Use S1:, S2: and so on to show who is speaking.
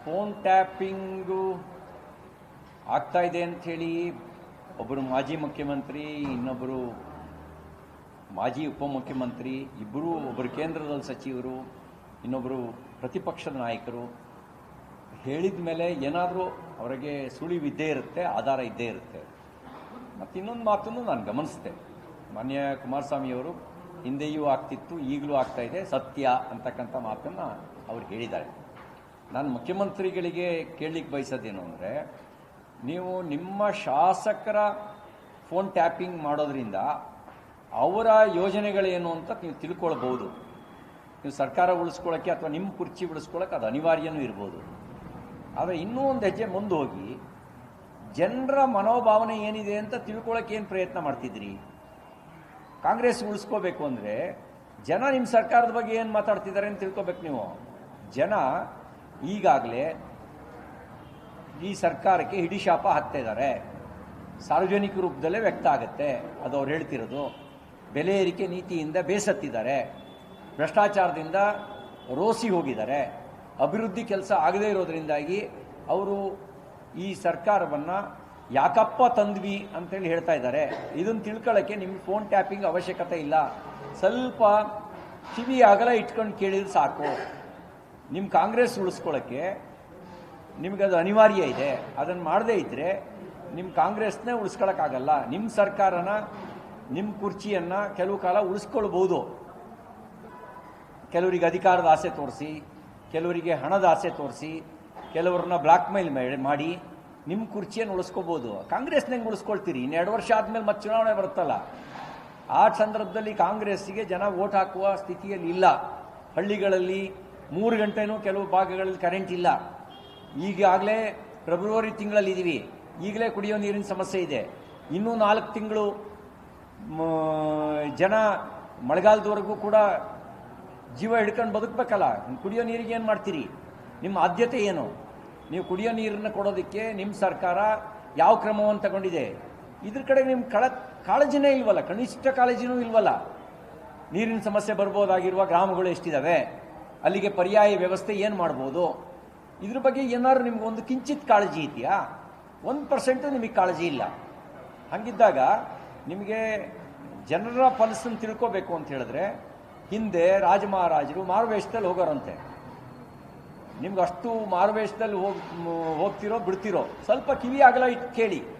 S1: Phone tapping ಆಗ್ತಾ ಇದೆ ಅಂಥೇಳಿ ಒಬ್ಬರು ಮಾಜಿ ಮುಖ್ಯಮಂತ್ರಿ, ಇನ್ನೊಬ್ಬರು ಮಾಜಿ ಉಪಮುಖ್ಯಮಂತ್ರಿ, ಇಬ್ಬರು, ಒಬ್ಬರು ಕೇಂದ್ರದಲ್ಲಿ ಸಚಿವರು, ಇನ್ನೊಬ್ಬರು ಪ್ರತಿಪಕ್ಷದ ನಾಯಕರು ಹೇಳಿದ ಮೇಲೆ ಏನಾದರೂ ಅವರಿಗೆ ಸುಳಿವಿದ್ದೇ ಇರುತ್ತೆ, ಆಧಾರ ಇದ್ದೇ ಇರುತ್ತೆ. ಮತ್ತು ಇನ್ನೊಂದು ಮಾತನ್ನು ನಾನು ಗಮನಿಸಿದೆ. ಮಾನ್ಯ ಕುಮಾರಸ್ವಾಮಿಯವರು ಹಿಂದೆಯೂ ಆಗ್ತಿತ್ತು, ಈಗಲೂ ಆಗ್ತಾ ಇದೆ, ಸತ್ಯ ಅಂತಕ್ಕಂಥ ಮಾತನ್ನು ಅವರು ಹೇಳಿದ್ದಾರೆ. ನಾನು ಮುಖ್ಯಮಂತ್ರಿಗಳಿಗೆ ಕೇಳಲಿಕ್ಕೆ ಬಯಸೋದೇನು ಅಂದರೆ, ನೀವು ನಿಮ್ಮ ಶಾಸಕರ ಫೋನ್ ಟ್ಯಾಪಿಂಗ್ ಮಾಡೋದ್ರಿಂದ ಅವರ ಯೋಜನೆಗಳೇನು ಅಂತ ನೀವು ತಿಳ್ಕೊಳ್ಬೋದು. ನೀವು ಸರ್ಕಾರ ಉಳಿಸ್ಕೊಳ್ಳೋಕ್ಕೆ ಅಥವಾ ನಿಮ್ಮ ಕುರ್ಚಿ ಉಳಿಸ್ಕೊಳ್ಳೋಕೆ ಅದು ಅನಿವಾರ್ಯನೂ ಇರ್ಬೋದು. ಆದರೆ ಇನ್ನೂ ಒಂದು ಹೆಜ್ಜೆ ಮುಂದೆ ಹೋಗಿ ಜನರ ಮನೋಭಾವನೆ ಏನಿದೆ ಅಂತ ತಿಳ್ಕೊಳ್ಳೋಕೆ ಏನು ಪ್ರಯತ್ನ ಮಾಡ್ತಿದ್ರಿ? ಕಾಂಗ್ರೆಸ್ ಉಳಿಸ್ಕೋಬೇಕು ಅಂದರೆ ಜನ ನಿಮ್ಮ ಸರ್ಕಾರದ ಬಗ್ಗೆ ಏನು ಮಾತಾಡ್ತಿದ್ದಾರೆ ಅಂತ ತಿಳ್ಕೊಬೇಕು. ನೀವು ಜನ ಈಗಾಗಲೇ ಈ ಸರ್ಕಾರಕ್ಕೆ ಹಿಡಿಶಾಪ ಹಾಕ್ತಾ ಇದ್ದಾರೆ. ಸಾರ್ವಜನಿಕ ರೂಪದಲ್ಲೇ ವ್ಯಕ್ತ ಆಗುತ್ತೆ ಅದು ಅವ್ರು ಹೇಳ್ತಿರೋದು. ಬೆಲೆ ಏರಿಕೆ ನೀತಿಯಿಂದ ಬೇಸತ್ತಿದ್ದಾರೆ, ಭ್ರಷ್ಟಾಚಾರದಿಂದ ರೋಸಿ ಹೋಗಿದ್ದಾರೆ, ಅಭಿವೃದ್ಧಿ ಕೆಲಸ ಆಗದೇ ಇರೋದ್ರಿಂದಾಗಿ ಅವರು ಈ ಸರ್ಕಾರವನ್ನು ಯಾಕಪ್ಪ ತಂದ್ವಿ ಅಂತೇಳಿ ಹೇಳ್ತಾ ಇದ್ದಾರೆ. ಇದನ್ನು ತಿಳ್ಕೊಳ್ಳೋಕ್ಕೆ ನಿಮ್ಗೆ ಫೋನ್ ಟ್ಯಾಪಿಂಗ್ ಅವಶ್ಯಕತೆ ಇಲ್ಲ. ಸ್ವಲ್ಪ ಕಿವಿ ಅಗಲ ಇಟ್ಕೊಂಡು ಕೇಳಿದ್ರೆ ಸಾಕು. ನಿಮ್ಮ ಕಾಂಗ್ರೆಸ್ ಉಳಿಸ್ಕೊಳ್ಳೋಕ್ಕೆ ನಿಮಗದು ಅನಿವಾರ್ಯ ಇದೆ. ಅದನ್ನು ಮಾಡದೇ ಇದ್ದರೆ ನಿಮ್ಮ ಕಾಂಗ್ರೆಸ್ನೇ ಉಳಿಸ್ಕೊಳ್ಳೋಕ್ಕಾಗಲ್ಲ. ನಿಮ್ಮ ಸರ್ಕಾರನ, ನಿಮ್ಮ ಕುರ್ಚಿಯನ್ನು ಕೆಲವು ಕಾಲ ಉಳಿಸ್ಕೊಳ್ಬೋದು. ಕೆಲವರಿಗೆ ಅಧಿಕಾರದ ಆಸೆ ತೋರಿಸಿ, ಕೆಲವರಿಗೆ ಹಣದ ಆಸೆ ತೋರಿಸಿ, ಕೆಲವ್ರನ್ನ ಬ್ಲಾಕ್ ಮೇಲ್ ಮಾಡಿ ನಿಮ್ಮ ಕುರ್ಚಿಯನ್ನು ಉಳಿಸ್ಕೋಬೋದು. ಕಾಂಗ್ರೆಸ್ನಂಗೆ ಉಳಿಸ್ಕೊಳ್ತೀರಿ. ಇನ್ನು 2 ವರ್ಷ ಆದಮೇಲೆ ಮತ್ತೆ ಚುನಾವಣೆ ಬರುತ್ತಲ್ಲ, ಆ ಸಂದರ್ಭದಲ್ಲಿ ಕಾಂಗ್ರೆಸ್ಸಿಗೆ ಜನ ವೋಟ್ ಹಾಕುವ ಸ್ಥಿತಿಯಲ್ಲಿ ಇಲ್ಲ. ಹಳ್ಳಿಗಳಲ್ಲಿ 3 ಗಂಟೆನೂ ಕೆಲವು ಭಾಗಗಳಲ್ಲಿ ಕರೆಂಟ್ ಇಲ್ಲ. ಈಗಾಗಲೇ ಫೆಬ್ರವರಿ ತಿಂಗಳಲ್ಲಿ ಇದ್ದೀವಿ, ಈಗಲೇ ಕುಡಿಯೋ ನೀರಿನ ಸಮಸ್ಯೆ ಇದೆ. ಇನ್ನೂ 4 ತಿಂಗಳು ಜನ ಮಳೆಗಾಲದವರೆಗೂ ಕೂಡ ಜೀವ ಹಿಡ್ಕೊಂಡು ಬದುಕಬೇಕಲ್ಲ. ಕುಡಿಯೋ ನೀರಿಗೆ ಏನು ಮಾಡ್ತೀರಿ? ನಿಮ್ಮ ಆದ್ಯತೆ ಏನು? ನೀವು ಕುಡಿಯೋ ನೀರನ್ನು ಕೊಡೋದಕ್ಕೆ ನಿಮ್ಮ ಸರ್ಕಾರ ಯಾವ ಕ್ರಮವನ್ನು ತಗೊಂಡಿದೆ? ಇದ್ರ ಕಡೆ ನಿಮ್ಮ ಕಾಳಜಿನೇ ಇಲ್ವಲ್ಲ, ಕನಿಷ್ಠ ಕಾಳಜಿನೂ ಇಲ್ವಲ್ಲ. ನೀರಿನ ಸಮಸ್ಯೆ ಬರ್ಬೋದಾಗಿರುವ ಗ್ರಾಮಗಳು ಎಷ್ಟಿದ್ದಾವೆ, ಅಲ್ಲಿಗೆ ಪರ್ಯಾಯ ವ್ಯವಸ್ಥೆ ಏನು ಮಾಡ್ಬೋದು, ಇದ್ರ ಬಗ್ಗೆ ಏನಾದ್ರು ನಿಮ್ಗೆ ಒಂದು ಕಿಂಚಿತ್ ಕಾಳಜಿ ಇದೆಯಾ? 1% ನಿಮಗೆ ಕಾಳಜಿ ಇಲ್ಲ. ಹಾಗಿದ್ದಾಗ ನಿಮಗೆ ಜನರ ಪಲ್ಸನ್ನು ತಿಳ್ಕೋಬೇಕು ಅಂತ ಹೇಳಿದ್ರೆ, ಹಿಂದೆ ರಾಜಮಹಾರಾಜರು ಮಾರುವೇಷದಲ್ಲಿ ಹೋಗೋರಂತೆ. ನಿಮ್ಗೆ ಅಷ್ಟು ಮಾರುವೇಷದಲ್ಲಿ ಹೋಗ್ತಿರೋ ಬಿಡ್ತಿರೋ ಸ್ವಲ್ಪ ಕಿವಿ ಅಗಲ ಇಟ್ಟು ಕೇಳಿ.